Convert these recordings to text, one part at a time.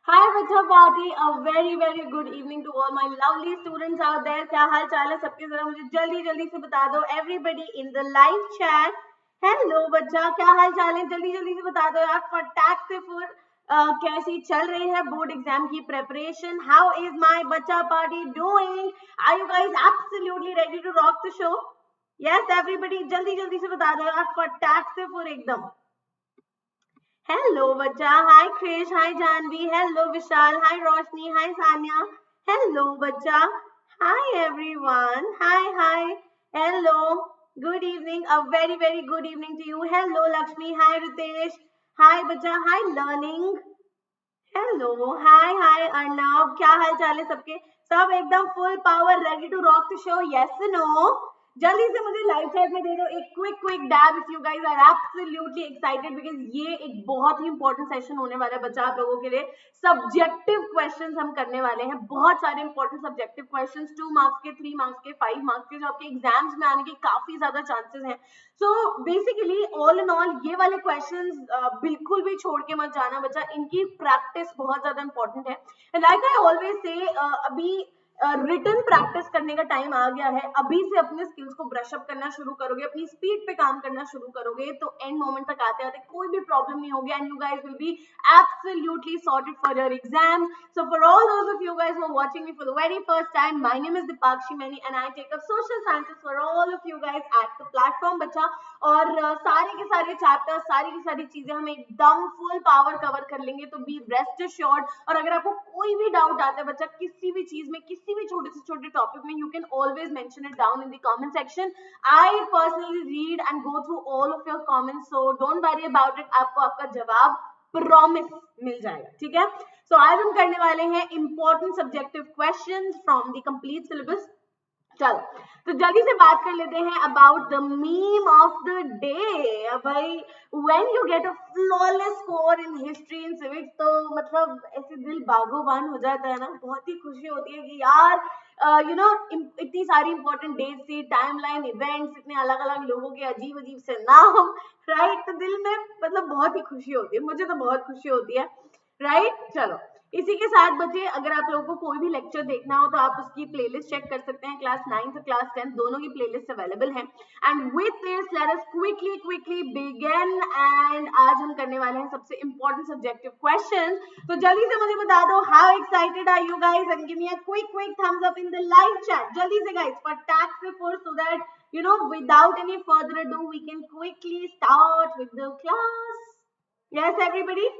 Hi बच्चा party a very good evening to all my lovely students out there। क्या हाल चाल है सबके, जरा मुझे जल्दी जल्दी से बता दो। Everybody in the live chat, hello बच्चा, क्या हाल चाल है? जल्दी जल्दी से बता दो यार फटाक से। फिर कैसी चल रही है बोर्ड एग्जाम की प्रेपरेशन? हाउ इज माय बच्चा party doing? Are you guys absolutely ready to rock the show? Yes everybody, जल्दी जल्दी से बता दो यार फटाक से फिर एकदम। हेलो बच्चा, hi Krish, hi Janvi, hello Vishal, hi Roshni, hi Saniya, hello बच्चा, hi everyone, hi hi, hello, good evening, a very good evening to you. Hello Lakshmi, hi Ritesh, hi बच्चा, hi learning, hello, hi hi Arnav, क्या हाल चाल है सबके? सब एकदम full power, ready to rock the show, yes no? जल्दी से मुझे लाइव चैट में दे दो एक quick dab if you guys are absolutely excited, because ये एक बहुत ही इंपॉर्टेंट सेशन होने वाला है बच्चा आप लोगों के लिए। सब्जेक्टिव क्वेश्चंस हम करने वाले हैं, बहुत सारे इंपॉर्टेंट सब्जेक्टिव क्वेश्चंस, 2 मार्क्स के, 3 मार्क्स के, 5 मार्क्स के, जो आपके एग्जाम्स में आने के काफी ज्यादा चांसेस हैं। So basically all in all ये वाले क्वेश्चंस बिल्कुल भी छोड़ के मत जाना बच्चा, इनकी प्रैक्टिस बहुत ज्यादा इंपॉर्टेंट है। लाइक आई ऑलवेज से, अभी रिटन प्रैक्टिस करने का टाइम आ गया है। अभी से अपने स्किल्स को ब्रश अप करना शुरू करोगे, अपनी स्पीड पे काम करना शुरू करोगे, तो एंड मोमेंट तक आते आते कोई भी प्रॉब्लम नहीं होगी and you guys will be absolutely sorted for your exams. So for all those of you guys who are watching me for the very first time, my name is Dipakshi Maini and I take up social sciences for all of you guys at the platform बच्चा। और सारे के सारे chapters, सारी की सारी चीजें हम एकदम फुल पावर कवर कर लेंगे, तो बी रेस्ट अश्योर्ड। और अगर आपको कोई भी डाउट आता है बच्चा किसी भी चीज में, किसी भी छोटे से छोटे टॉपिक में, you can always mention it down in the comment section. I personally read and go through all of your comments, so don't worry about it, आपको आपका जवाब प्रॉमिस मिल जाएगा, ठीक है? सो आज हम करने वाले हैं important subjective questions from the complete syllabus. चलो तो जल्दी से बात कर लेते हैं about the meme of the day. भाई when you get a flawless score in history in civics, तो मतलब ऐसे दिल बागोबान हो जाता है ना, बहुत ही खुशी होती है कि यार यू नो इतनी सारी इंपॉर्टेंट डेट्स थी, टाइमलाइन, इवेंट्स, इतने अलग अलग लोगों के अजीब अजीब से नाम, राइट? तो दिल में मतलब बहुत ही खुशी होती है, मुझे तो बहुत खुशी होती है, राइट? चलो इसी के साथ बच्चे, अगर आप लोगों को कोई भी लेक्चर देखना हो तो आप उसकी प्लेलिस्ट चेक कर सकते हैं। क्लास 9 और क्लास 10 दोनों की प्लेलिस्ट अवेलेबल है। And with this let us quickly begin. And आज हम करने वाले हैं सबसे इंपॉर्टेंट सब्जेक्टिव क्वेश्चन। तो जल्दी से मुझे बता दो how excited are you guys and give me a quick thumbs up in the live chat. जल्दी से गाइस फटाक से four, so that you know without any further ado we can quickly start with the class. Yes everybody,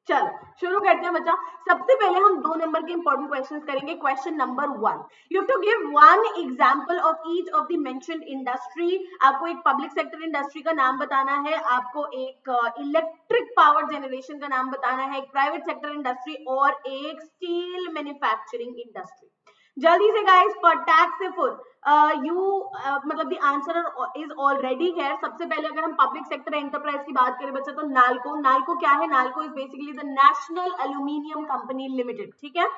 चलो शुरू करते हैं बच्चा। सबसे पहले हम 2 नंबर के इंपॉर्टेंट क्वेश्चंस करेंगे। Question number 1, you have to give one example of each of the mentioned industry. आपको एक पब्लिक सेक्टर इंडस्ट्री का नाम बताना है, आपको एक इलेक्ट्रिक पावर जनरेशन का नाम बताना है, एक प्राइवेट सेक्टर इंडस्ट्री और एक स्टील मैन्युफैक्चरिंग इंडस्ट्री। जल्दी से गाइस फटाक से फुल मतलब द आंसर इज ऑलरेडी है। सबसे पहले अगर हम पब्लिक सेक्टर एंटरप्राइज की बात करें बच्चा, तो नालको क्या है? Nalco is basically the national aluminium company limited, ठीक है?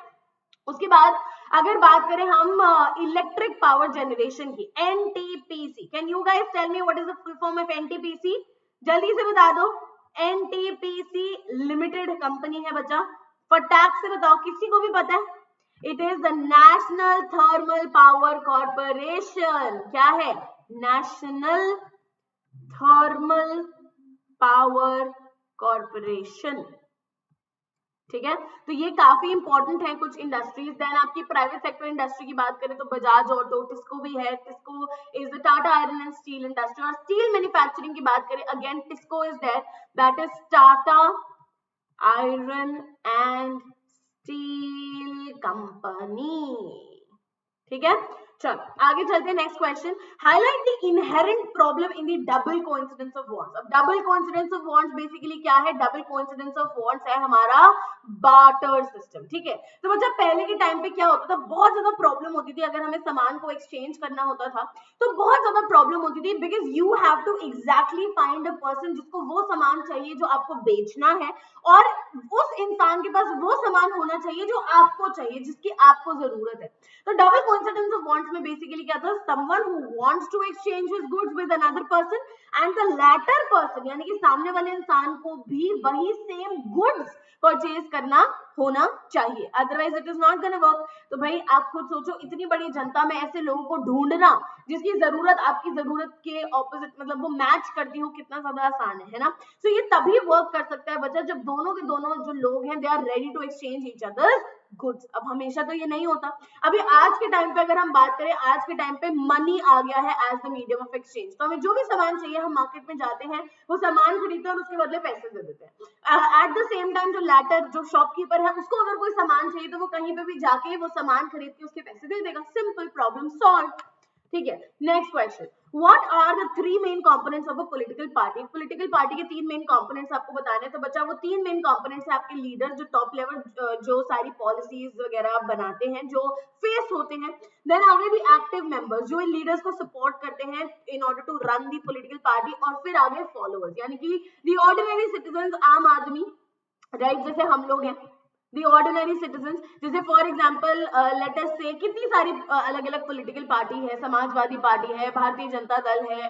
उसके बाद अगर बात करें हम इलेक्ट्रिक पावर जनरेशन की, NTPC, can you guys tell me what is the full form of NTPC? जल्दी से बता दो। एनटीपीसी लिमिटेड कंपनी है बच्चा, फटाक से बताओ, किसी को भी पता है? It is the national thermal power corporation. क्या है? नेशनल थर्मल पावर कॉर्पोरेशन, ठीक है? तो ये काफी इंपॉर्टेंट है कुछ इंडस्ट्रीज। देन आपकी प्राइवेट सेक्टर इंडस्ट्री की बात करें तो बजाज ऑटो, टिस्को भी है, TISCO is the Tata iron and steel industry. और स्टील मैन्युफैक्चरिंग की बात करें, again TISCO is there, that is Tata iron and steel company, ठीक है? चलो आगे चलते हैं। Next question, highlight the inherent problem in the double coincidence of bonds. अब double coincidence of bonds basically क्या है? डबल कोइंसिडेंस ऑफ बॉन्ड्स है हमारा बार्टर सिस्टम, ठीक है? तो बच्चा पहले के टाइम पे क्या होता था, बहुत ज्यादा प्रॉब्लम होती थी अगर हमें सामान को एक्सचेंज करना होता था, तो बहुत ज्यादा प्रॉब्लम होती थी, because you have to exactly find a person जिसको वो सामान चाहिए जो आपको बेचना है, और उस इंसान के पास वो सामान होना चाहिए जो आपको चाहिए, जिसकी आपको जरूरत है। तो डबल कोइंसिडेंस ऑफ बॉन्ड्स में बेसिकली क्या था? Someone who wants to exchange his goods with another person and the latter person यानी कि सामने वाले इंसान को भी वही सेम गुड्स परचेज करना होना चाहिए, otherwise it is not gonna work. तो भाई आप खुद सोचो, इतनी बड़ी जनता में ऐसे लोगों को ढूंढना जिसकी जरूरत आपकी जरूरत के ऑपोजिट मतलब वो मैच करती हो, कितना ज्यादा आसान है ना। सो ये तभी वर्क कर सकता है बच्चा जब दोनों के दोनों जो लोग हैं they are ready to exchange each others goods. अब हमेशा तो ये नहीं होता। अभी आज के टाइम पे अगर हम बात करें, आज के टाइम पे मनी आ गया है as the medium of exchange. तो हमें जो भी सामान चाहिए हम मार्केट में जाते हैं, वो सामान खरीदते हैं और उसके बदले पैसे दे देते हैं। एट द सेम टाइम जो लैटर जो शॉपकीपर है उसको अगर कोई सामान चाहिए तो वो कहीं पे भी जाके वो सामान खरीद के उसके पैसे दे देगा। Simple, problem solve. ठीक है, next question, what are the three main components of a political party. Political party के तीन मेन कंपोनेंट्स आपको बताने हैं। तो बच्चा वो तीन मेन कंपोनेंट्स है आपके लीडर जो टॉप लेवल जो सारी पॉलिसीज वगैरह बनाते हैं, जो फेस होते हैं। देन आगे भी एक्टिव मेंबर्स जो इन लीडर्स को सपोर्ट करते हैं in order to run the political party, और फिर आगे फॉलोअर्स यानी कि दी ऑर्डिनरी सिटीजन, आम आदमी, राइट, जैसे हम लोग हैं दी ऑर्डिनरी सिटीजन। जैसे फॉर एग्जाम्पल लेट अस से कितनी सारी अलग अलग पॉलिटिकल पार्टी है, समाजवादी पार्टी है, भारतीय जनता दल है,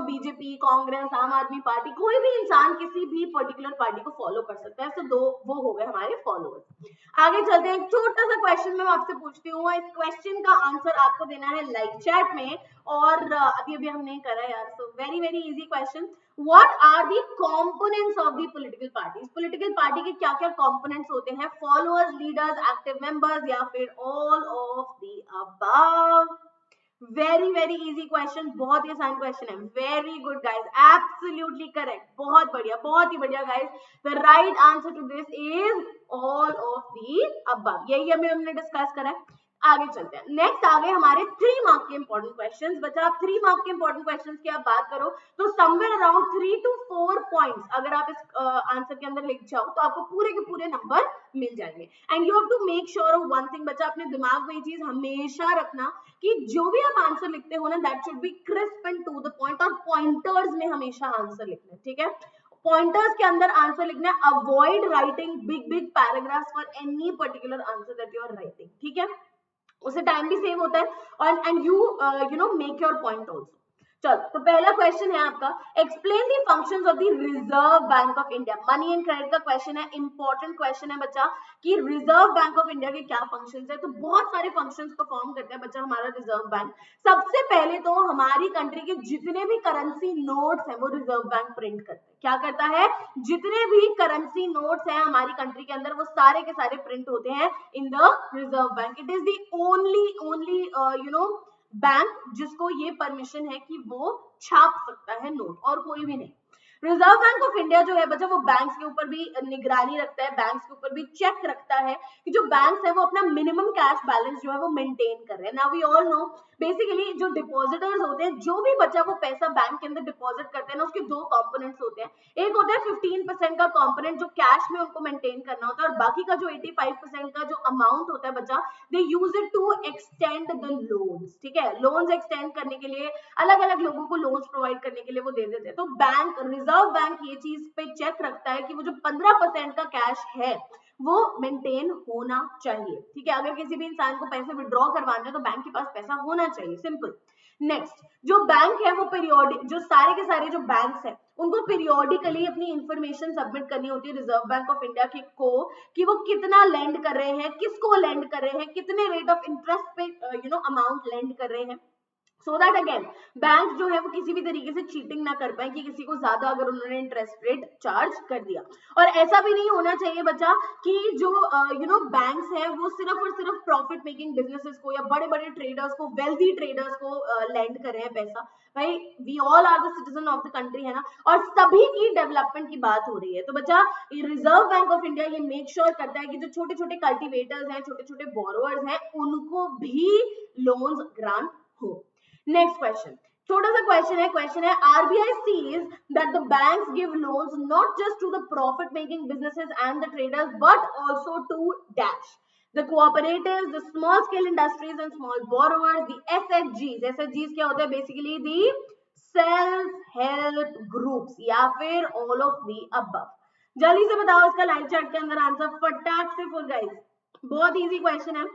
बीजेपी, कांग्रेस, आम आदमी पार्टी, कोई भी इंसान किसी भी पर्टिकुलर पार्टी को फॉलो कर सकता है। तो दो वो हो गए हमारे फॉलोअर्स। आगे चलते हैं, एक छोटा सा क्वेश्चन मैं आपसे पूछती हूँ, इस क्वेश्चन का आंसर आपको देना है लाइव चैट में, और अभी अभी हमने करा यार। So very very easy question, What are the components of the political parties? Political party के क्या क्या components होते हैं? Followers, leaders, active members या फिर all of the above? Very very easy question, बहुत ही आसान question है। Very good guys, absolutely correct, बहुत बढ़िया, बहुत ही बढ़िया guys। The right answer to this is all of the above। यही हमने डिस्कस करा है। आगे चलते हैं, नेक्स्ट आ गए हमारे 3 मार्क के इंपॉर्टेंट क्वेश्चंस। बच्चा आप 3 मार्क के इंपॉर्टेंट क्वेश्चंस की आप बात करो तो समवेयर अराउंड 3 to 4 पॉइंट्स अगर आप इस आंसर के अंदर लिख जाओ तो आपको पूरे के पूरे नंबर मिल जाएंगे। And you have to make sure of one thing, बच्चा अपने दिमाग में ये चीज हमेशा रखना कि जो भी आप आंसर लिखते हो ना, that should be crisp and to the point, और पॉइंटर्स में हमेशा आंसर लिखना है। ठीक है, पॉइंटर्स के अंदर आंसर लिखना है। Avoid writing big big paragraphs for any particular answer that you are writing. ठीक है, उससे टाइम भी सेव होता है और and you know make your point also. चलो, तो पहला क्वेश्चन है आपका, explain the functions of the reserve bank of India. Money and credit का क्वेश्चन है, इंपॉर्टेंट क्वेश्चन है बच्चा कि रिजर्व बैंक ऑफ इंडिया के क्या फंक्शंस है। तो बहुत सारे फंक्शंस परफॉर्म करता है बच्चा हमारा रिजर्व बैंक। सबसे पहले तो हमारी कंट्री के जितने भी करेंसी नोट्स हैं वो रिजर्व बैंक प्रिंट करता है। क्या करता है? जितने भी करेंसी नोट्स हैं हमारी कंट्री के अंदर वो सारे के सारे प्रिंट होते हैं in the reserve bank. It is the only you know bank जिसको ये परमिशन है कि वो छाप सकता है नोट, और कोई भी नहीं। रिजर्व बैंक ऑफ इंडिया जो है बच्चा वो बैंक्स के ऊपर भी निगरानी रखता है, बैंक्स के ऊपर भी चेक रखता है कि जो बैंक्स है वो अपना मिनिमम कैश बैलेंस जो है वो मेंटेन कर रहे हैं। Now we all know basically जो डिपॉजिटर्स होते हैं, जो भी बच्चा वो पैसा बैंक के अंदर डिपॉजिट करते हैं ना, उसके दो कंपोनेंट्स होते हैं। एक होता है 15% का कंपोनेंट जो कैश में उनको मेंटेन करना होता है, और बाकी का जो 85% का जो अमाउंट होता है बच्चा, they use it to extend the loans. ठीक है, लोन्स एक्सटेंड करने के लिए, अलग अलग लोगों को लोन्स प्रोवाइड करने के लिए वो दे देते हैं। तो बैंक, रिजर्व बैंक ये चीज पे चेक रखता है कि वो जो 15% का कैश है वो मेंटेन होना चाहिए। ठीक है, अगर किसी भी इंसान को पैसे विड्रॉ करवाने हैं तो बैंक के पास पैसा होना चाहिए, सिंपल। नेक्स्ट, जो बैंक है वो पीरियोडिक, जो सारे के सारे जो बैंक्स हैं उनको पीरियोडिकली अपनी इंफॉर्मेशन सबमिट करनी होती है रिजर्व बैंक ऑफ इंडिया की को, कि वो कितना लेंड कर रहे हैं, किसको लेंड कर रहे हैं, कितने रेट ऑफ इंटरेस्ट पे अमाउंट लेंड कर रहे हैं, सो दैट अगेन बैंक जो है वो किसी भी तरीके से चीटिंग ना कर पाए कि किसी को ज्यादा अगर उन्होंने इंटरेस्ट रेट चार्ज कर दिया। और ऐसा भी नहीं होना चाहिए बच्चा कि जो बैंक्स हैं वो सिर्फ और सिर्फ प्रॉफिट मेकिंग बिजनेसेस को या बड़े बड़े ट्रेडर्स को, वेल्दी ट्रेडर्स को लेंड कर रहे हैं पैसा। भाई we all are the citizen of the country, है ना, और सभी की डेवलपमेंट की बात हो रही है। तो बच्चा रिजर्व बैंक ऑफ इंडिया ये मेक श्योर करता है कि जो छोटे छोटे कल्टिवेटर्स हैं, छोटे छोटे बोरोअर्स हैं, उनको भी लोन्स ग्रांट हो। नेक्स्ट क्वेश्चन, छोटा सा क्वेश्चन है RBI sees that the banks give loans not just to the profit making businesses and the traders but also to dash the cooperatives, the small scale industries and small borrowers, the एसएचजीज। एसएचजीज क्या होता है? Basically the self help groups, या फिर all of the above. जल्दी से बताओ इसका लाइव चैट के अंदर आंसर फटाक से फुल गाइस, बहुत इजी क्वेश्चन है।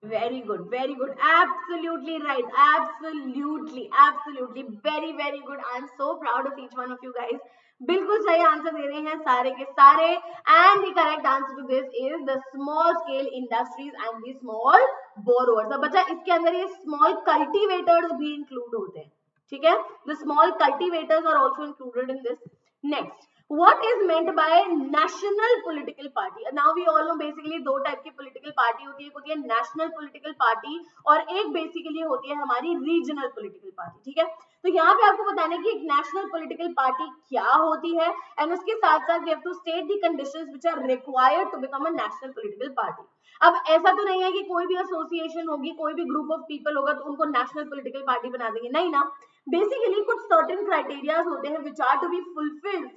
Very good, very good. Absolutely right. Absolutely, absolutely. Very, very good. I'm so proud of each one of you guys. बिल्कुल सही आंसर दे रहे हैं सारे के सारे. And the correct answer to this is the small scale industries and the small borrowers. अब बच्चा इसके अंदर ये small cultivators भी include होते हैं. ठीक है? The small cultivators are also included in this. Next. What is meant by national political party? Now we all know basically दो टाइप की political party होती है. एक होती है national political party और एक basically होती है हमारी regional political party. ठीक है? तो यहाँ पे आपको बताना है कि एक national political party क्या होती है and उसके साथ साथ we have to state the conditions which are required to become a national political party. अब ऐसा तो नहीं है कि कोई भी एसोसिएशन होगी, कोई भी ग्रुप ऑफ पीपल होगा तो उनको नेशनल पॉलिटिकल पार्टी बना देंगे, नहीं ना. बेसिकली कुछ सर्टेन क्राइटेरियाज होते हैं which are to be fulfilled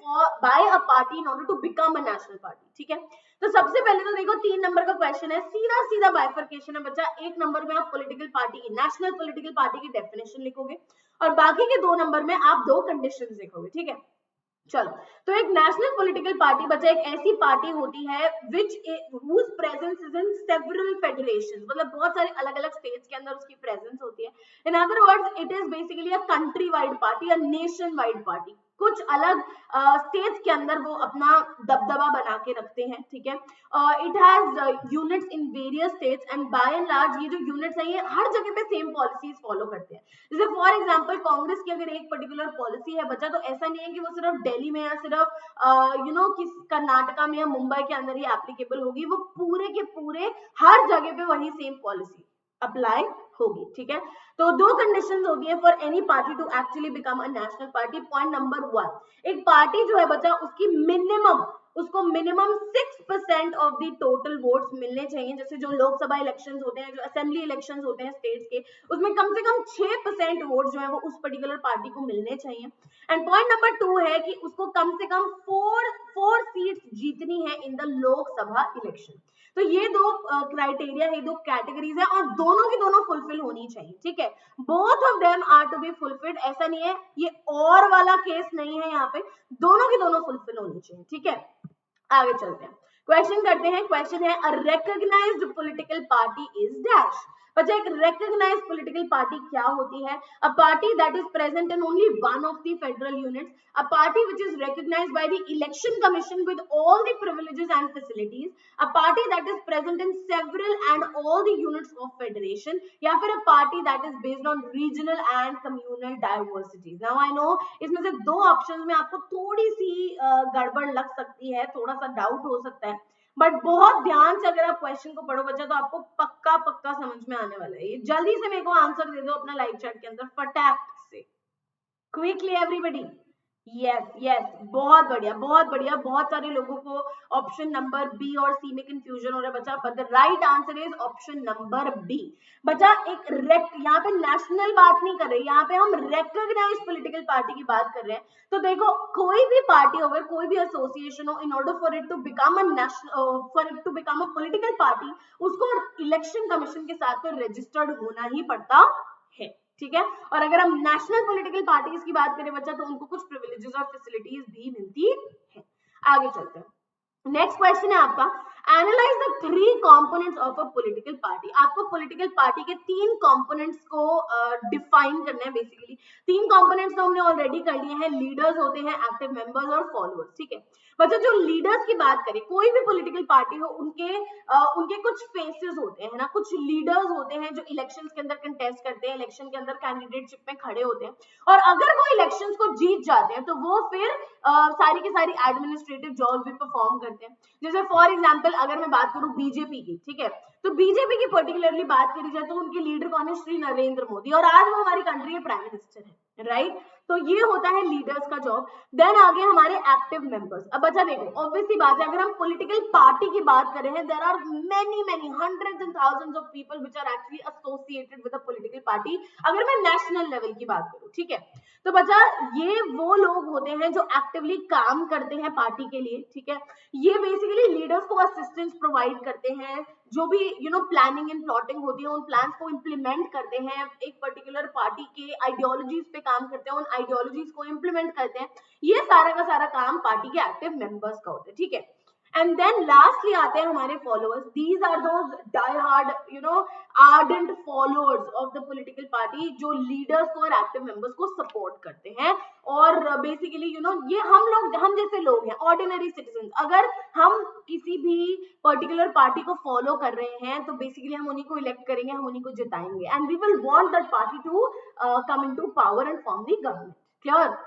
by a party in order to become a national party. ठीक है, तो सबसे पहले तो देखो 3 नंबर का क्वेश्चन है, सीधा सीधा बाइफर्केशन है बच्चा. 1 नंबर में आप पॉलिटिकल पार्टी की, नेशनल पॉलिटिकल पार्टी की डेफिनेशन लिखोगे और बाकी के 2 नंबर में आप 2 कंडीशंस लिखोगे. ठीक है, चलो. तो एक नेशनल पॉलिटिकल पार्टी बच्चा एक ऐसी पार्टी होती है विच whose presence is in several federations, मतलब बहुत सारे अलग अलग स्टेट्स के अंदर उसकी प्रेजेंस होती है. In other words it is basically a country wide party, a nation wide party. कुछ अलग स्टेट्स के अंदर वो अपना दबदबा बना के रखते हैं. ठीक है, it has units in various states and by and large ये जो यूनिट्स हैं ये हर जगह पे सेम पॉलिसीज फॉलो करते हैं. जैसे फॉर एग्जांपल कांग्रेस की अगर एक पर्टिकुलर पॉलिसी है बच्चा, तो ऐसा नहीं है कि वो सिर्फ दिल्ली में या सिर्फ किस कर्नाटका में या मुंबई के अंदर ही एप्लीकेबल होगी. वो पूरे के पूरे हर जगह पे वही सेम पॉलिसी अप्लाई होगी. ठीक है, तो 2 कंडीशंस होती है for any party to actually become a national party. Point number 1, एक पार्टी जो है बच्चा उसकी उसको minimum 6% of the total votes मिलने चाहिए. जैसे जो लोकसभा इलेक्शंस होते हैं, जो असेंबली इलेक्शंस होते हैं स्टेट्स के, उसमें कम से कम 6% वोट जो है वो उस पर्टिकुलर पार्टी को मिलने चाहिए. एंड पॉइंट नंबर 2 है कि उसको कम से कम 4 सीट्स जीतनी है इन द लोकसभा इलेक्शन. तो ये 2 क्राइटेरिया है, 2 कैटेगरीज है और दोनों की दोनों फुलफिल होनी चाहिए. ठीक है, both of them are to be fulfilled. ऐसा नहीं है, ये और वाला केस नहीं है, यहाँ पे दोनों की दोनों फुलफिल होनी चाहिए. ठीक है, आगे चलते हैं, क्वेश्चन करते हैं. क्वेश्चन है, a recognised political party is dash. बच्चा एक रिकॉग्नाइज्ड पॉलिटिकल पार्टी क्या होती है? A party that is present in only one of the federal units, a party which is recognized by the election commission with all the privileges and facilities, a party that is present in several and all the units of federation, या फिर a party that is based on regional and communal diversities. Now I know इसमें से 2 options में आपको थोड़ी सी गड़बड़ लग सकती है, थोड़ा सा डाउट हो सकता है, बट बहुत ध्यान से अगर आप क्वेश्चन को पढ़ो बच्चा तो आपको पक्का पक्का समझ में आने वाला है. ये जल्दी से मेरे को आंसर दे दो अपना लाइव चैट के अंदर फटाक से, क्विकली एवरीबडी. यस यस, बहुत बढ़िया बहुत बढ़िया. बहुत सारे लोगों को ऑप्शन नंबर बी और सी में कंफ्यूजन हो रहा है बच्चा, but the right answer is option number B. बच्चा एक यहाँ पे नेशनल बात नहीं कर रहे, यहाँ पे हम रिकॉग्नाइज्ड पॉलिटिकल पार्टी की बात कर रहे हैं. तो देखो कोई भी पार्टी हो, अगर कोई भी एसोसिएशन हो, in order for it to become a national, for it to become a political party, उसको इलेक्शन कमीशन के साथ तो रजिस्टर्ड होना ही पड़ता है. ठीक है, और अगर हम नेशनल पॉलिटिकल पार्टीज की बात करें बच्चा तो उनको कुछ प्रिविलेजेस और फैसिलिटीज भी मिलती है. आगे चलते हैं, नेक्स्ट क्वेश्चन है आपका, analyse the 3 components of a political party. आपको पॉलिटिकल पार्टी के 3 कंपोनेंट्स को डिफाइन करना है. बेसिकली 3 कंपोनेंट्स तो हमने ऑलरेडी कर लिए हैं, लीडर्स होते हैं, एक्टिव मेंबर्स और फॉलोअर्स. ठीक है, बच्चा जो लीडर्स की बात करें, कोई भी पॉलिटिकल पार्टी हो, उनके कुछ फेसेस होते हैं ना, कुछ लीडर्स होते हैं जो इलेक्शंस के अंदर कंटेस्ट करते हैं, इलेक्शन के अंदर कैंडिडेटशिप में खड़े होते हैं, और अगर वो इलेक्शंस को जीत जाते हैं तो वो फिर सारी की सारी एडमिनिस्ट्रेटिव जॉब भी परफॉर्म करते हैं. जैसे फॉर एग्जांपल अगर मैं बात करूं बीजेपी की, ठीक है, तो बीजेपी की पर्टिकुलरली बात करी जाए तो उनके लीडर कौन है? श्री नरेंद्र मोदी, और आज वो हमारी कंट्री के प्राइम मिनिस्टर है. राइट, तो ये होता है लीडर्स का जॉब. देन आगे हमारे एक्टिव मेंबर्स. अब बच्चा देखो ऑब्वियसली बात है, अगर हम पॉलिटिकल पार्टी की बात कर रहे हैं, there are many hundreds and thousands of people which are actually associated with a political party, अगर मैं नेशनल लेवल की बात करूं. ठीक है, तो बच्चा ये वो लोग होते हैं जो एक्टिवली काम करते हैं पार्टी के लिए. ठीक है, ये बेसिकली लीडर्स को असिस्टेंस प्रोवाइड करते हैं, जो भी प्लानिंग एंड प्लॉटिंग होती है उन प्लान्स को इम्प्लीमेंट करते हैं, एक पर्टिकुलर पार्टी के आइडियोलॉजीज पे काम करते हैं, उन आइडियोलॉजीज को इम्प्लीमेंट करते हैं. ये सारा का सारा काम पार्टी के एक्टिव मेंबर्स का होता है. ठीक है, एंड देन लास्टली आते हैं हमारे followers. These are those die hard ardent followers of the political party, जो लीडर्स को और एक्टिव मेंबर्स को सपोर्ट करते हैं. और बेसिकली ये हम जैसे लोग हैं, ऑर्डिनरी सिटीजन. अगर हम किसी भी पर्टिकुलर पार्टी को फॉलो कर रहे हैं तो बेसिकली हम उन्हीं को इलेक्ट करेंगे, हम उन्हीं को जिताएंगे, and we will want that party to come into power and form the government. Clear?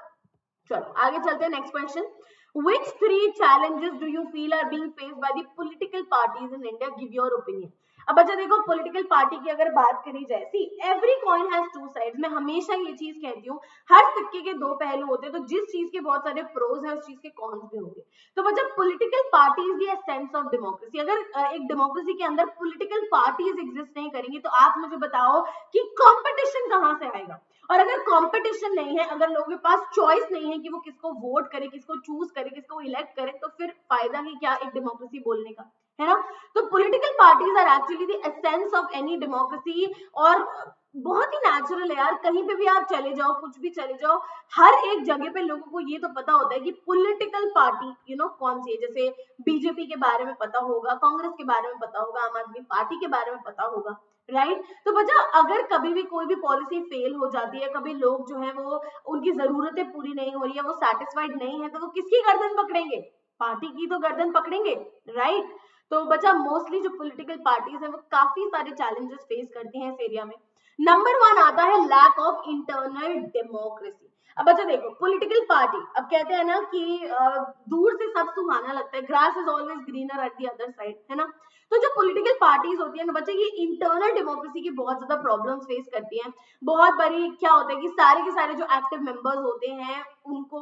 चलो आगे चलते हैं. Next question. Which three challenges do you feel are being faced by the political parties in India? Give your opinion. अब बच्चा देखो, political party की अगर बात करी जाए, see every coin has two sides. मैं हमेशा ये चीज कहती हूँ, हर सिक्के के दो पहलू होते हैं. तो जिस चीज के बहुत सारे प्रोज हैं उस चीज के कॉन्स भी होंगे. तो बच्चा political party is the essence of democracy. अगर एक डेमोक्रेसी के अंदर पॉलिटिकल पार्टीज एग्जिस्ट नहीं करेंगी तो आप मुझे बताओ कि कंपटीशन कहां से आएगा. और अगर कंपटीशन नहीं है, अगर लोगों के पास चॉइस नहीं है कि वो किसको वोट करे, किसको चूज करे, किसको इलेक्ट करे, तो फिर फायदा ही क्या एक डेमोक्रेसी बोलने का, है ना. तो political parties are actually the essence of any democracy. और बहुत ही नेचुरल है यार, कहीं पे भी आप चले जाओ, कुछ भी चले जाओ, हर एक जगह पे लोगों को ये तो पता होता है कि पॉलिटिकल पार्टी कौन सी है. जैसे बीजेपी के बारे में पता होगा, कांग्रेस के बारे में पता होगा, आम आदमी पार्टी के बारे में पता होगा, राइट. तो बच्चा अगर कभी भी कोई भी पॉलिसी फेल हो जाती है, कभी लोग जो है वो उनकी जरूरतें पूरी नहीं हो रही है, वो सेटिस्फाइड नहीं है, तो वो किसकी गर्दन पकड़ेंगे? पार्टी की तो गर्दन पकड़ेंगे, राइट. तो बच्चा मोस्टली जो पॉलिटिकल पार्टीज है वो काफी सारे चैलेंजेस फेस करती हैं इस एरिया में. नंबर 1 आता है लैक ऑफ इंटरनल डेमोक्रेसी. अब बच्चा देखो, पॉलिटिकल पार्टी, अब कहते हैं ना कि दूर से सब सुहाना लगता है, grass is always greener at the other side, है ना. तो जो पॉलिटिकल पार्टीज होती है ना बच्चे, ये इंटरनल डेमोक्रेसी की बहुत ज्यादा प्रॉब्लम्स फेस करती हैं. बहुत बड़ी क्या होता है कि सारे के सारे जो एक्टिव मेंबर्स होते हैं उनको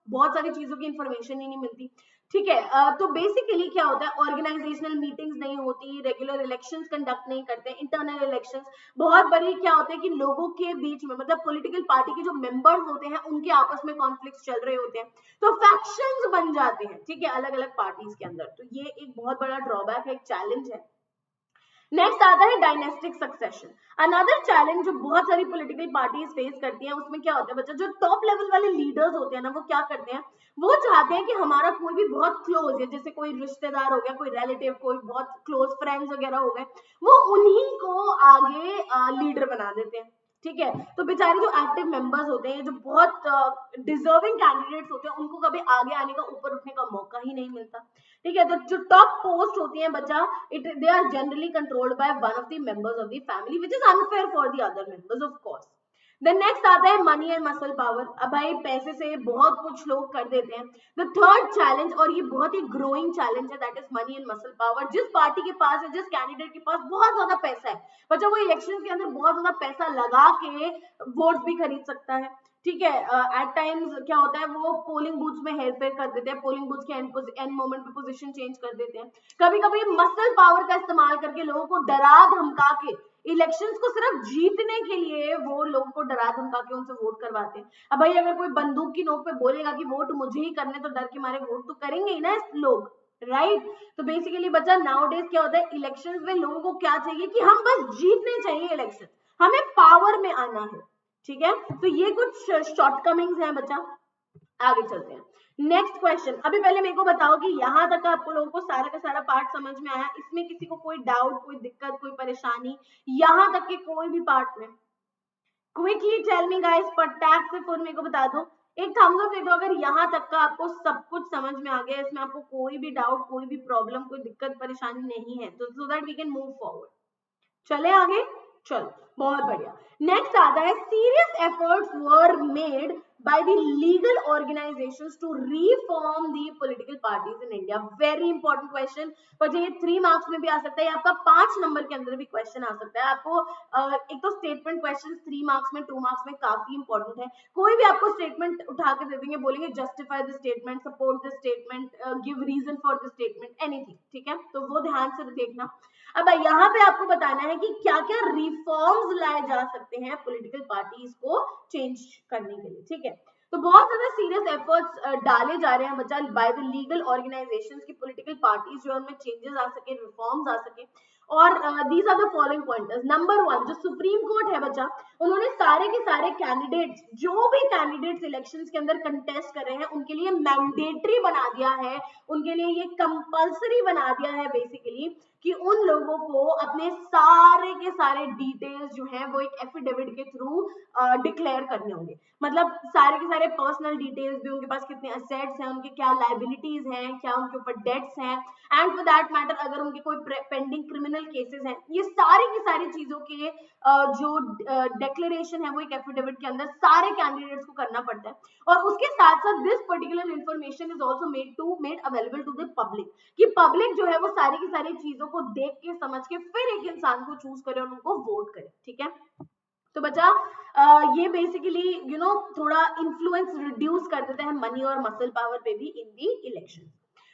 बहुत सारी चीजों की इंफॉर्मेशन ही नहीं मिलती. ठीक है. तो बेसिकली क्या होता है, ऑर्गेनाइजेशनल मीटिंग्स नहीं होती, रेगुलर इलेक्शंस कंडक्ट नहीं करते, इंटरनल इलेक्शंस. बहुत बड़ी क्या होता है कि लोगों के बीच में, मतलब पॉलिटिकल पार्टी के जो मेंबर्स होते हैं उनके आपस में कॉन्फ्लिक्ट्स चल रहे होते हैं, तो फैक्शंस बन जाते हैं, ठीक है, अलग अलग पार्टीज के अंदर. तो ये एक बहुत बड़ा ड्रॉबैक है, एक चैलेंज है. नेक्स्ट आता है डायनेस्टिक सक्सेशन. अनदर चैलेंज जो बहुत सारी पॉलिटिकल पार्टीज फेस करती हैं, उसमें क्या होता है बच्चा, जो टॉप लेवल वाले लीडर्स होते हैं ना, वो क्या करते हैं, वो चाहते हैं कि हमारा कोई भी बहुत क्लोज है, जैसे कोई रिश्तेदार हो गया, कोई रिलेटिव, कोई बहुत क्लोज फ्रेंड्स वगैरह हो गए, वो उन्हीं को आगे लीडर बना देते हैं. ठीक है. तो बेचारे जो एक्टिव मेंबर्स होते हैं, जो बहुत डिजर्विंग कैंडिडेट्स होते हैं, उनको कभी आगे आने का, ऊपर उठने का मौका ही नहीं मिलता. ठीक है. तो जो टॉप पोस्ट होती है बच्चा, they are generally controlled by one of the members of the family, which is unfair for the other members, of course. Then next आता है मनी एंड मसल पावर. अब भाई पैसे से बहुत कुछ लोग कर देते हैं. द थर्ड चैलेंज, और ये बहुत ही ग्रोइंग चैलेंज है, that is money and muscle power. जिस पार्टी के पास है, जिस कैंडिडेट के पास बहुत ज्यादा पैसा है, बच्चा वो इलेक्शन के अंदर बहुत ज्यादा पैसा लगा के वोट भी खरीद सकता है. ठीक है. एट टाइम्स क्या होता है, वो पोलिंग बूथ में हेर फेर कर देते हैं, पोलिंग बूथ के एंड मोमेंट पे पोजीशन चेंज कर देते हैं. कभी कभी मसल पावर का इस्तेमाल करके लोगों को डरा धमका के, इलेक्शंस को सिर्फ जीतने के लिए वो लोगों को डरा धमका के उनसे वोट करवाते हैं. अब भाई अगर कोई बंदूक की नोक पे बोलेगा कि वोट मुझे ही करने, तो डर के मारे वोट तो करेंगे ही ना लोग, राइट. तो बेसिकली बच्चा नाउ डेज क्या होता है, इलेक्शंस में लोगों को क्या चाहिए कि हम बस जीतने चाहिए इलेक्शन, हमें पावर में आना है. ठीक है. तो ये कुछ शॉर्टकमिंग्स हैं बच्चा. आगे चलते हैं. Next question. अभी पहले मेरे को बताओ कि यहाँ तक आपको लोगों को सारा का सारा पार्ट समझ में आया? इसमें किसी को कोई डाउट, कोई दिक्कत, कोई परेशानी यहाँ तक के कोई भी पार्ट में? क्विकली टेल मी गाइस, फटाक से फोन मेरे को बता दो, एक थम्स अप दे दो अगर यहाँ तक का आपको सब कुछ समझ में आ गया, इसमें आपको कोई भी डाउट, कोई भी प्रॉब्लम, कोई दिक्कत परेशानी नहीं है, तो so that we can move forward. चले आगे. चलो बहुत बढ़िया. नेक्स्ट आता है, serious efforts were made by the legal organizations to reform the political parties in India. Very important question. पर ये 3 मार्क्स में भी आ सकता है, आपका 5 नंबर के अंदर भी क्वेश्चन आ सकता है. आपको एक तो स्टेटमेंट क्वेश्चन 3 मार्क्स में, 2 मार्क्स में काफी इंपॉर्टेंट है. कोई भी आपको स्टेटमेंट उठा के दे देंगे, बोलेंगे justify the statement, support the statement, give reason for the statement, anything. ठीक है. तो वो ध्यान से देखना. अब यहाँ पे आपको बताना है कि क्या क्या रिफॉर्म्स लाए जा सकते हैं पॉलिटिकल पार्टीज को चेंज करने के लिए. ठीक है. तो बहुत ज्यादा सीरियस एफर्ट्स डाले जा रहे हैं बच्चा बाय द लीगल ऑर्गेनाइजेशंस की पॉलिटिकल पार्टीज जो है उनमें चेंजेस आ सके, रिफॉर्म्स आ सके. और these are the following pointers. Number 1, जो सुप्रीम कोर्ट है बच्चा, उन्होंने सारे के सारे कैंडिडेट्स, जो भी कैंडिडेट्स इलेक्शंस के अंदर कंटेस्ट कर रहे हैं, उनके लिए मैंडेटरी बना दिया है, उनके लिए ये कंपल्सरी बना दिया है बेसिकली कि उन लोगों को अपने सारे के सारे डिटेल्स जो हैं वो एक एफिडेविट के थ्रू डिक्लेयर करने होंगे। मतलब सारे के सारे पर्सनल डिटेल्स भी, उनके पास कितने असेट्स हैं, उनके क्या लाइबिलिटीज हैं, क्या उनके ऊपर डेट्स हैं, एंड फॉर दैट मैटर अगर उनके कोई पेंडिंग क्रिमिनल केसेस हैं, ये सारी की सारी चीजों के जो डिक्लेरेशन है वो एक एफिडेविट के अंदर सारे कैंडिडेट्स को करना पड़ता है। और उसके साथ साथ this particular information is also made available to the public, कि पब्लिक जो है वो सारी की सारी चीजों को देख के समझ के फिर एक इंसान को चूज करे और उनको वोट करे। ठीक है, तो बच्चा ये बेसिकली थोड़ा इन्फ्लुएंस रिड्यूस कर देता है मनी और मसल पावर पे भी in the election.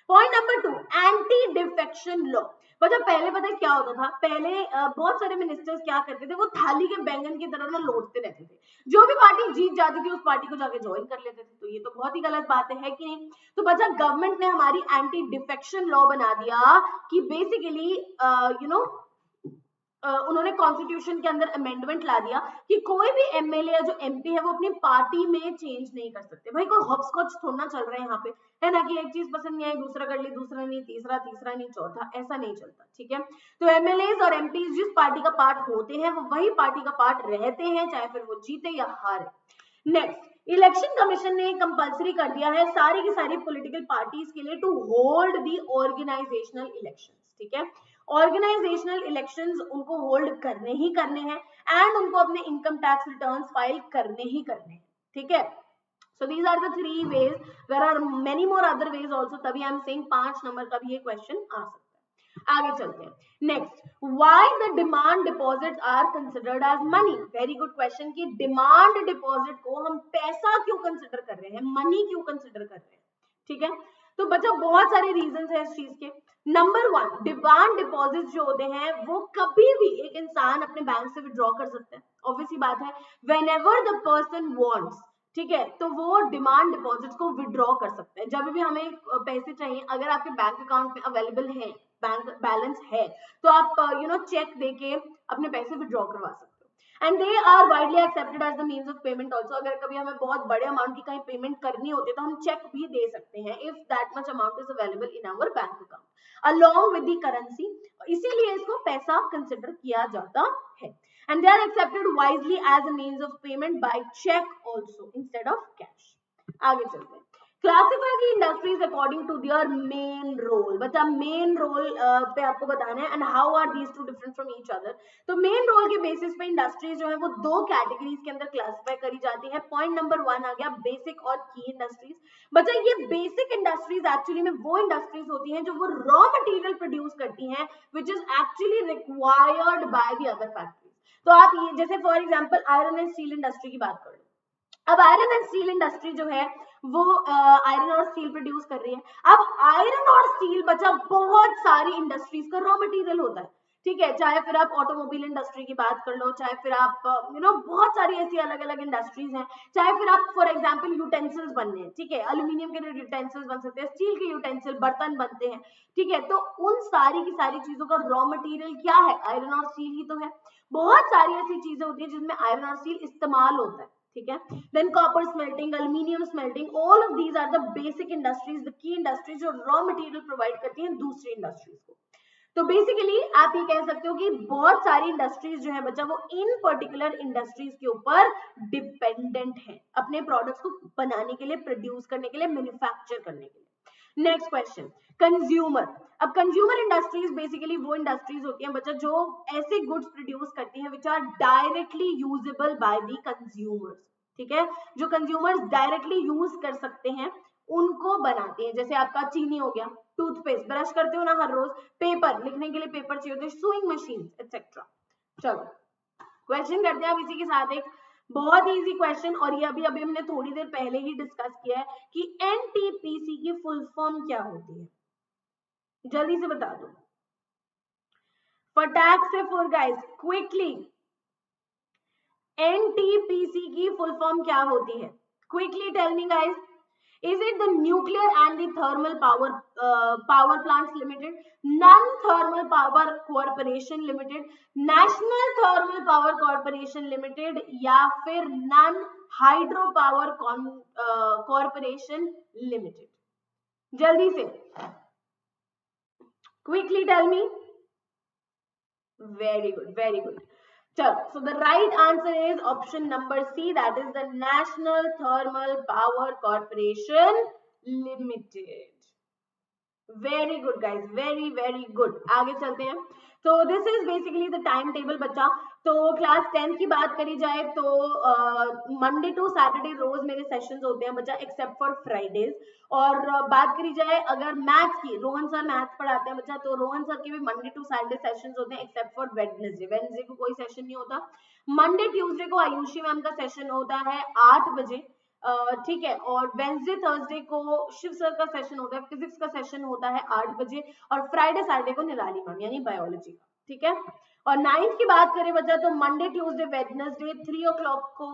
Point number 2, anti defection law. बच्चा पहले पता है क्या होता था, पहले बहुत सारे मिनिस्टर्स क्या करते थे, वो थाली के बैंगन की तरह ना लौटते रहते थे, जो भी पार्टी जीत जाती थी उस पार्टी को जाके ज्वाइन कर लेते थे। तो ये तो बहुत ही गलत बात है कि नहीं? तो बच्चा गवर्नमेंट ने हमारी एंटी डिफेक्शन लॉ बना दिया कि बेसिकली उन्होंने कॉन्स्टिट्यूशन के अंदर अमेंडमेंट ला दिया कि कोई भी एमएलए या जो एमपी है वो अपनी पार्टी में चेंज नहीं कर सकते। भाई कोई हॉपस्कॉच थोड़ा चल रहा है यहाँ पे, है ना, कि एक चीज पसंद नहीं आई दूसरा कर ली, दूसरा नहीं तीसरा, तीसरा नहीं चौथा, ऐसा नहीं चलता। ठीक है, तो एमएलए और एमपी जिस पार्टी का पार्ट होते हैं वो वही पार्टी का पार्ट रहते हैं, चाहे फिर वो जीते या हारे। नेक्स्ट, इलेक्शन कमीशन ने कंपल्सरी कर दिया है सारी की सारी पॉलिटिकल पार्टीज के लिए to hold the organisational elections. ठीक है, ऑर्गेनाइजेशनल इलेक्शंस उनको होल्ड करने ही करने हैं एंड उनको अपने इनकम टैक्स रिटर्न्स फाइल करने ही करने हैं। ठीक है, so these are the 3 ways, there are many more other ways also, तभी I am saying 5 नंबर का भी ये क्वेश्चन आ सकता है। आगे चलते हैं। Next, why the demand deposits are considered as money. Very good question, कि डिमांड डिपॉजिट को हम पैसा क्यों कंसिडर कर रहे हैं, मनी क्यों कंसिडर कर रहे हैं। ठीक है, तो बच्चा बहुत सारे रीजंस है इस चीज के। नंबर 1, डिमांड डिपॉजिट जो होते हैं वो कभी भी एक इंसान अपने बैंक से विड्रॉ कर सकता है, ऑब्वियसली बात है, व्हेनेवर द पर्सन वांट्स। ठीक है, तो वो डिमांड डिपॉजिट्स को विड्रॉ कर सकते हैं जब भी हमें पैसे चाहिए। अगर आपके बैंक अकाउंट में अवेलेबल है, बैंक बैलेंस है, तो आप चेक देके अपने पैसे विड्रॉ करवा सकते हो। And they are widely accepted as the means of payment also. अगर कभी हमें बहुत बड़े अमाउंट की कहीं पेमेंट करनी होती है तो हम चेक भी दे सकते हैं if that much amount is available in our bank account along with the currency. इसीलिए इसको पैसा कंसिडर किया जाता है। And they are accepted wisely as a means of payment by check also instead of cash. आगे चलते हैं। Classify the industries according to their main role। बच्चा मेन रोल पे आपको बताना है, and how are these two different from each other। तो main role के बेसिस पे इंडस्ट्रीज जो है वो 2 कैटेगरीज के अंदर क्लासिफाई करी जाती है। पॉइंट नंबर 1 आ गया बेसिक और की इंडस्ट्रीज। बच्चा ये बेसिक इंडस्ट्रीज एक्चुअली में वो इंडस्ट्रीज होती हैं जो वो रॉ मटेरियल प्रोड्यूस करती हैं which is actually required by the other factory. तो आप ये जैसे for example iron and steel industry की बात कर लो। अब आयरन एंड स्टील इंडस्ट्री जो है वो आयरन और स्टील प्रोड्यूस कर रही है। अब आयरन और स्टील बचा बहुत सारी इंडस्ट्रीज का रॉ मटेरियल होता है। ठीक है, चाहे फिर आप ऑटोमोबाइल इंडस्ट्री की बात कर लो, चाहे फिर आप बहुत सारी ऐसी अलग अलग इंडस्ट्रीज हैं, चाहे फिर आप फॉर एग्जांपल यूटेंसिल्स बनने हैं। ठीक है, एल्यूमिनियम के यूटेंसिल्स बन सकते हैं, स्टील के यूटेंसिल बर्तन बनते हैं। ठीक है, तो उन सारी की सारी चीजों का रॉ मटेरियल क्या है, आयरन और स्टील ही तो है। बहुत सारी ऐसी चीजें होती है जिसमें आयरन और स्टील इस्तेमाल होता है। ठीक है, then copper smelting, aluminium smelting, all of these are the basic industries, the key industries जो रॉ मटेरियल प्रोवाइड करती हैं दूसरी इंडस्ट्रीज को। तो बेसिकली आप ये कह सकते हो कि बहुत सारी इंडस्ट्रीज जो है बच्चा वो इन पर्टिकुलर इंडस्ट्रीज के ऊपर डिपेंडेंट है अपने प्रोडक्ट्स को बनाने के लिए, प्रोड्यूस करने के लिए, मैन्युफैक्चर करने के लिए। Next question, consumer. अब कंज्यूमर इंडस्ट्रीज बेसिकली वो इंडस्ट्रीज होती हैं बच्चा जो ऐसे गुड्स प्रोड्यूस करती हैं which are directly usable by the consumers. ठीक है, जो कंज्यूमर्स डायरेक्टली यूज कर सकते हैं उनको बनाते हैं। जैसे आपका चीनी हो गया, टूथपेस्ट, ब्रश करते हो ना हर रोज, पेपर लिखने के लिए पेपर चाहिए होते हैं, सुइंग मशीन एक्सेट्रा। चलो क्वेश्चन करते हैं अब इसी के साथ एक बहुत इजी क्वेश्चन, और ये अभी अभी हमने थोड़ी देर पहले ही डिस्कस किया है कि एनटीपीसी की फुल फॉर्म क्या होती है। जल्दी से बता दो, फटाक से फॉर गाइस क्विकली, एनटीपीसी की फुल फॉर्म क्या होती है, quickly tell me guys. Is it the nuclear and the thermal power plants limited, non-thermal power corporation limited, national thermal power corporation limited, या फिर non hydro power corporation limited? जल्दी से quickly tell me. Very good, very good. So the right answer is option number C, that is the National Thermal Power Corporation Limited. Very good guys, very very good. आगे चलते हैं. तो this is basically the time table बच्चा. तो class 10 की बात करी जाए तो मंडे टू सैटरडे रोज मेरे सेशंस होते हैं बच्चा, एक्सेप्ट फॉर फ्राइडेज. और बात करी जाए अगर मैथ्स की, रोहन सर मैथ्स पढ़ाते हैं बच्चा, तो रोहन सर के भी मंडे टू सैटरडे सेशंस होते हैं एक्सेप्ट फॉर वेडनेसडे. वेडनेसडे को कोई सेशन नहीं होता. मंडे ट्यूसडे को आयुषी मैम का सेशन होता है 8 बजे, ठीक है. और वेंसडे थर्सडे को शिव सर का सेशन होता है, फिजिक्स का सेशन होता है 8 बजे. और फ्राइडे सैटरडे को निराली मैम यानी बायोलॉजी का, ठीक है. और 9th की बात करें बच्चा तो मंडे ट्यूसडे वेडनेसडे 3 o'clock को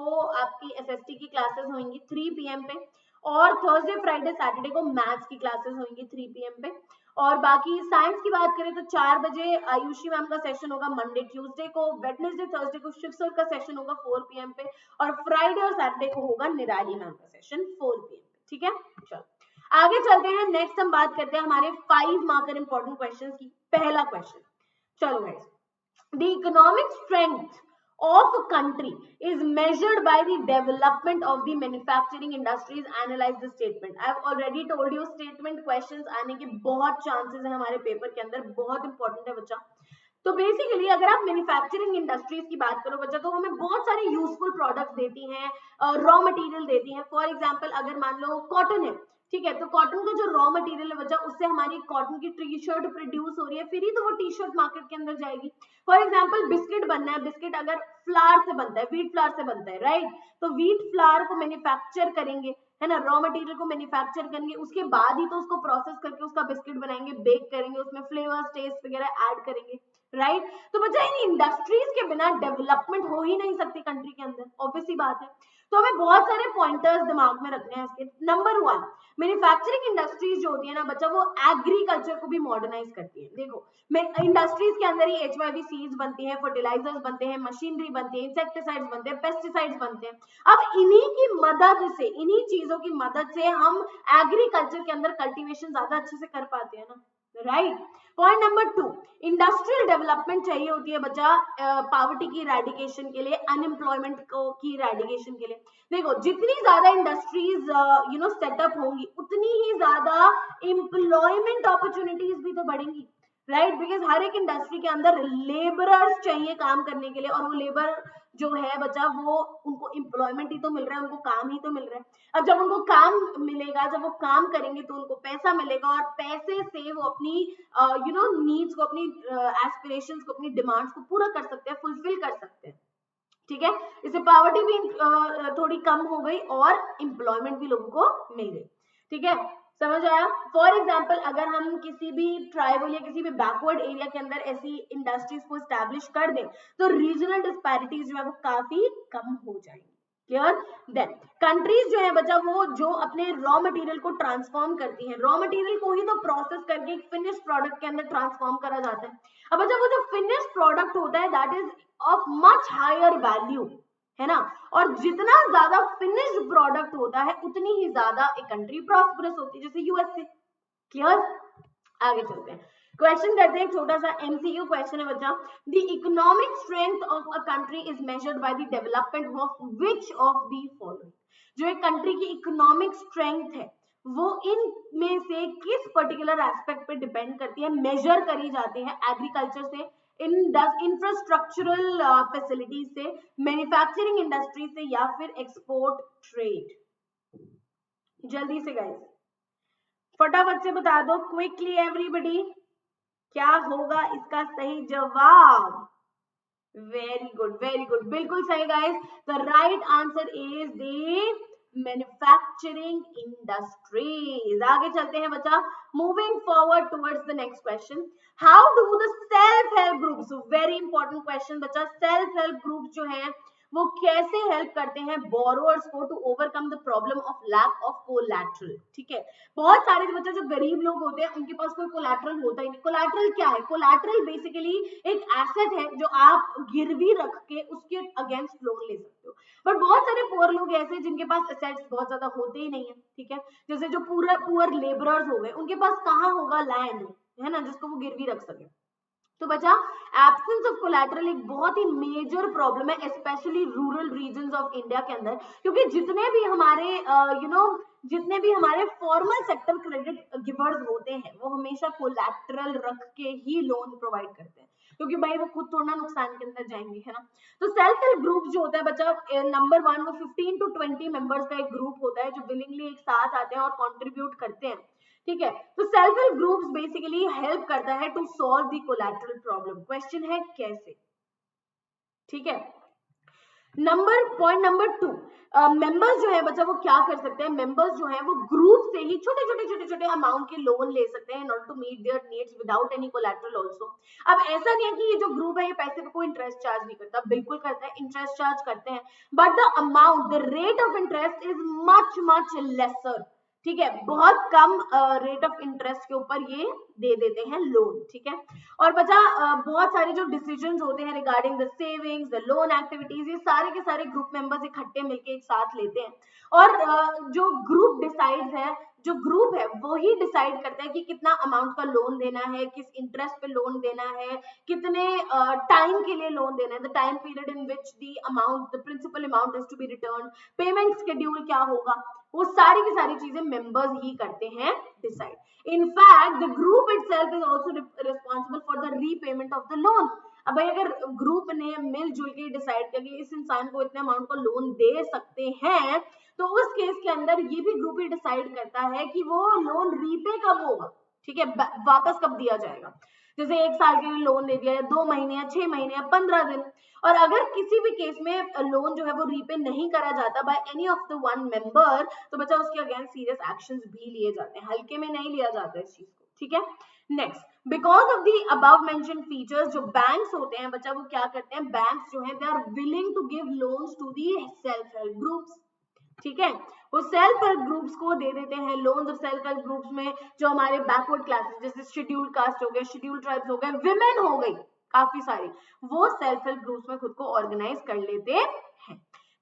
आपकी एसएसटी की क्लासेस होंगी 3 PM पे. और थर्सडे फ्राइडे सैटरडे को मैथ्स की क्लासेस होंगी 3 PM पे. और बाकी साइंस की बात करें तो 4 बजे आयुषी मैम का सेशन होगा मंडे ट्यूसडे को, वेडनेसडे थर्सडे को शिव सर का सेशन होगा 4 PM पे. और फ्राइडे और सैटरडे को होगा निराली मैम का सेशन 4 PM पे, ठीक है. चलो आगे चलते हैं. नेक्स्ट हम बात करते हैं हमारे 5 मार्कर इंपॉर्टेंट क्वेश्चंस की. पहला क्वेश्चन, चलो guys, the economic strength of a country is measured by the development of the manufacturing industries. Analyze the statement. I have already told you statement questions आने के बहुत chances हैं हमारे paper के अंदर, बहुत इंपॉर्टेंट है बच्चा. तो बेसिकली अगर आप मैन्युफैक्चरिंग इंडस्ट्रीज की बात करो बच्चा तो हमें बहुत सारे यूजफुल प्रोडक्ट्स देती हैं, रॉ मटेरियल देती हैं. फॉर एग्जांपल अगर मान लो कॉटन है, ठीक है, तो कॉटन का जो रॉ मटेरियल है बच्चा उससे हमारी कॉटन की टी शर्ट प्रोड्यूस हो रही है, फिर ही तो वो टी शर्ट मार्केट के अंदर जाएगी. फॉर एग्जांपल बिस्किट बनना है, बिस्किट अगर फ्लावर से बनता है, व्हीट फ्लावर से बनता है, राइट, तो व्हीट फ्लावर को मैन्युफैक्चर करेंगे, है ना, रॉ मटेरियल को मैन्युफैक्चर करेंगे, उसके बाद ही तो उसको प्रोसेस करके उसका बिस्किट बनाएंगे, बेक करेंगे, उसमें फ्लेवर्स टेस्ट वगैरह ऐड करेंगे, राइट. तो बच्चा इन इंडस्ट्रीज के बिना डेवलपमेंट हो ही नहीं सकती कंट्री के अंदर, ऑब्वियस सी बात है. तो हमें बहुत सारे पॉइंटर्स दिमाग में रखने हैं इसके. नंबर 1, मैन्युफैक्चरिंग इंडस्ट्रीज जो होती है ना बच्चा वो एग्रीकल्चर को भी मॉडर्नाइज करती है. देखो इंडस्ट्रीज के अंदर ही एचवाईवी सीड्स बनती हैं, फर्टिलाइजर्स बनते हैं, मशीनरी बनती है, इंसेक्टिसाइड्स बनते हैं, पेस्टिसाइड्स बनते हैं. अब इन्हीं की मदद से, इन्हीं चीजों की मदद से हम एग्रीकल्चर के अंदर कल्टीवेशन ज्यादा अच्छे से कर पाते हैं ना, right. Point number 2, industrial development चाहिए होती है बच्चा पॉवर्टी की इरेडिकेशन के लिए, अनएम्प्लॉयमेंट की इरेडिकेशन के लिए. देखो जितनी ज्यादा इंडस्ट्रीज सेटअप होंगी उतनी ही ज्यादा एम्प्लॉयमेंट अपॉर्चुनिटीज भी तो बढ़ेंगी, राइट. बिकॉज हर एक इंडस्ट्री के अंदर लेबरर्स चाहिए काम करने के लिए, और वो लेबर जो है बच्चा वो उनको एम्प्लॉयमेंट ही तो मिल रहा है, उनको काम ही तो मिल रहा है. अब जब उनको काम मिलेगा, जब वो काम करेंगे तो उनको पैसा मिलेगा, और पैसे से वो अपनी नीड्स को, अपनी एस्पिरेशंस को, अपनी डिमांड्स को पूरा कर सकते हैं, फुलफिल कर सकते हैं, ठीक है. इससे पॉवर्टी भी थोड़ी कम हो गई और एम्प्लॉयमेंट भी लोगों को मिल गई, ठीक है. समझ आया. फॉर एग्जाम्पल अगर हम किसी भी ट्राइबल या किसी भी बैकवर्ड एरिया के अंदर ऐसी इंडस्ट्रीज को स्टैब्लिश कर दें तो रीजनल डिस्पैरिटीज जो है वो काफी कम हो जाएंगी. क्लियर. देन कंट्रीज जो है बच्चा वो जो अपने रॉ मटेरियल को ट्रांसफॉर्म करती हैं, रॉ मटेरियल को ही तो प्रोसेस करके एक फिनिश प्रोडक्ट के अंदर ट्रांसफॉर्म करा जाता है. अब बच्चा वो जो फिनिश प्रोडक्ट होता है that is of much higher value, है ना. और जितना ज्यादा फिनिश्ड प्रोडक्ट होता है उतनी ही ज्यादा एक कंट्री प्रॉस्परस होती है, जैसे यूएसए. क्लियर. आगे चलते हैं, क्वेश्चन करते हैं. एक छोटा सा एमसीक्यू क्वेश्चन है बच्चा. The economic strength of a country is measured by the development of which of the following. जो एक कंट्री की इकोनॉमिक स्ट्रेंथ है वो इन में से किस पर्टिकुलर एस्पेक्ट पे डिपेंड करती है, मेजर करी जाती है. एग्रीकल्चर से, इंफ्रास्ट्रक्चरल फैसिलिटीज से, मैन्युफैक्चरिंग इंडस्ट्री से, या फिर एक्सपोर्ट ट्रेड. जल्दी से गाइस फटाफट से बता दो, क्विकली एवरीबॉडी, क्या होगा इसका सही जवाब. वेरी गुड, वेरी गुड, बिल्कुल सही guys. The right answer is the manufacturing industries. आगे चलते हैं बच्चा. Moving forward towards the next question. How do the self help groups, very important question बच्चा. सेल्फ हेल्प ग्रुप जो है वो कैसे हेल्प करते हैं बोरोअर्स को to overcome the problem of lack of collateral. ठीक है, बहुत सारे बच्चे जो गरीब लोग होते हैं उनके पास कोई कोलैटरल होता ही नहीं। कोलैटरल क्या है? कोलैटरल बेसिकली एक एसेट है जो आप गिरवी रख के उसके अगेंस्ट लोन ले सकते हो। बट बहुत सारे पुअर लोग ऐसे जिनके पास एसेट्स बहुत ज्यादा होते ही नहीं है। ठीक है, जैसे जो पूरा पुअर लेबरर्स हो गए, उनके पास कहाँ होगा लैंड, है ना, जिसको वो गिरवी रख सके। तो बचा एब्सेंस ऑफ कोलैटरल एक बहुत ही मेजर प्रॉब्लम है specially rural regions of India के अंदर, क्योंकि जितने भी हमारे जितने भी हमारे फॉर्मल सेक्टर क्रेडिट गिवर्स होते हैं वो हमेशा कोलैटरल रख के ही लोन प्रोवाइड करते हैं, क्योंकि भाई वो खुद थोड़ा नुकसान के अंदर जाएंगे, है ना। तो सेल्फ हेल्प ग्रुप जो होता है बच्चा नंबर 1 वो 15 to 20 मेंबर्स का एक ग्रुप होता है जो विलिंगली एक साथ आते हैं और कंट्रीब्यूट करते हैं। ठीक है, तो self help groups basically help करता है to solve the collateral problem. Question है कैसे? ठीक है, पॉइंट नंबर 2, मेंबर्स जो है बच्चा वो क्या कर सकते हैं? मेंबर्स जो है वो ग्रुप से ही छोटे छोटे अमाउंट के लोन ले सकते हैं in order to meet their needs without any collateral also. अब ऐसा नहीं है कि ये जो ग्रुप है ये पैसे पे कोई इंटरेस्ट चार्ज नहीं करता, बिल्कुल करता है, इंटरेस्ट चार्ज करते हैं, but the amount, the rate of interest is much much laser. ठीक है, बहुत कम रेट ऑफ इंटरेस्ट के ऊपर ये दे देते हैं लोन। ठीक है, और बचा बहुत सारे जो डिसीजंस होते हैं regarding the savings, the loan activities, ये सारे के सारे ग्रुप मेंबर्स इकट्ठे मिलके एक साथ लेते हैं। और जो ग्रुप डिसाइड्स है, जो ग्रुप है वो ही डिसाइड करता है कि कितना अमाउंट का लोन देना है, किस इंटरेस्ट पे लोन देना है, कितने टाइम के लिए लोन देना है, the time period in which the amount, the principal amount is to be return, payment schedule क्या होगा, वो सारी की सारी चीजें मेंबर्स ही करते हैं decide. In fact, the group itself is also responsible for the repayment of the loan. अब भाई अगर ग्रुप ने मिलजुल के डिसाइड किया कि इस इंसान को इतने अमाउंट का लोन दे सकते हैं, तो उस केस के अंदर ये भी ग्रुप ही डिसाइड करता है कि वो लोन रीपे कब होगा। ठीक है, वापस कब दिया जाएगा। जैसे 1 साल के लिए लोन दे दिया या 2 महीने या 6 महीने या 15 दिन, और अगर किसी भी केस में लोन जो है वो रीपे नहीं करा जाता by any of the one member, तो बच्चा उसके अगेंस्ट सीरियस एक्शंस भी लिए जाते हैं, हल्के में नहीं लिया जाता इस चीज को। ठीक है, next, because of the above mention features, जो बैंक्स होते हैं बच्चा वो क्या करते हैं, बैंक्स जो है they are willing to give loans to the self help groups. ठीक है, वो सेल्फ हेल्प ग्रुप्स को दे देते हैं लोन्स। और सेल्फ हेल्प ग्रुप्स में जो हमारे बैकवर्ड क्लासेस जैसे शेड्यूल्ड कास्ट हो गए, शेड्यूल्ड ट्राइब्स हो गए, विमेन हो गई काफी सारी, वो सेल्फ हेल्प ग्रुप्स में खुद को ऑर्गेनाइज कर लेते हैं।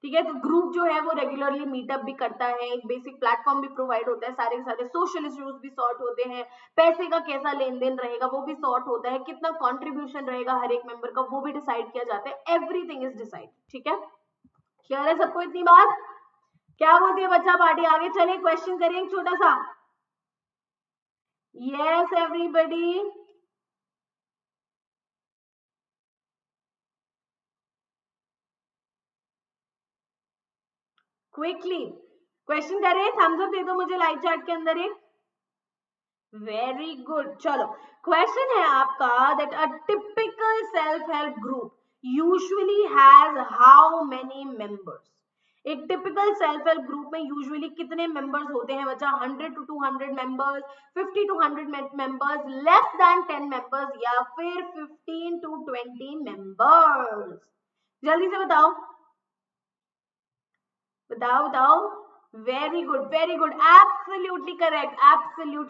ठीक है, तो ग्रुप जो है वो रेगुलरली मीटअप भी करता है, एक बेसिक प्लेटफॉर्म भी प्रोवाइड होता है, सारे के सारे सोशल इश्यूज भी सॉर्ट होते हैं, पैसे का कैसा लेन देन रहेगा वो भी सॉर्ट होता है, कितना कंट्रीब्यूशन रहेगा हर एक मेंबर का वो भी डिसाइड किया जाता है, एवरीथिंग इज डिसाइड। ठीक है, क्लियर है सबको इतनी बात? क्या बोलती है बच्चा पार्टी? आगे चले, क्वेश्चन करें छोटा सा। यस एवरीबॉडी, क्विकली क्वेश्चन करें, थम्स अप दे दो मुझे लाइव चैट के अंदर एक। वेरी गुड, चलो क्वेश्चन है आपका that a typical self help group usually has how many members. एक टिपिकल सेल्फ हेल्प ग्रुप में यूजुअली कितने मेंबर्स होते हैं बच्चा? 100 to 200 members, 50 to 100 members, less than 10 members, या फिर 15 to 20 मेंबर्स? जल्दी से बताओ बताओ बताओ। Very good, absolutely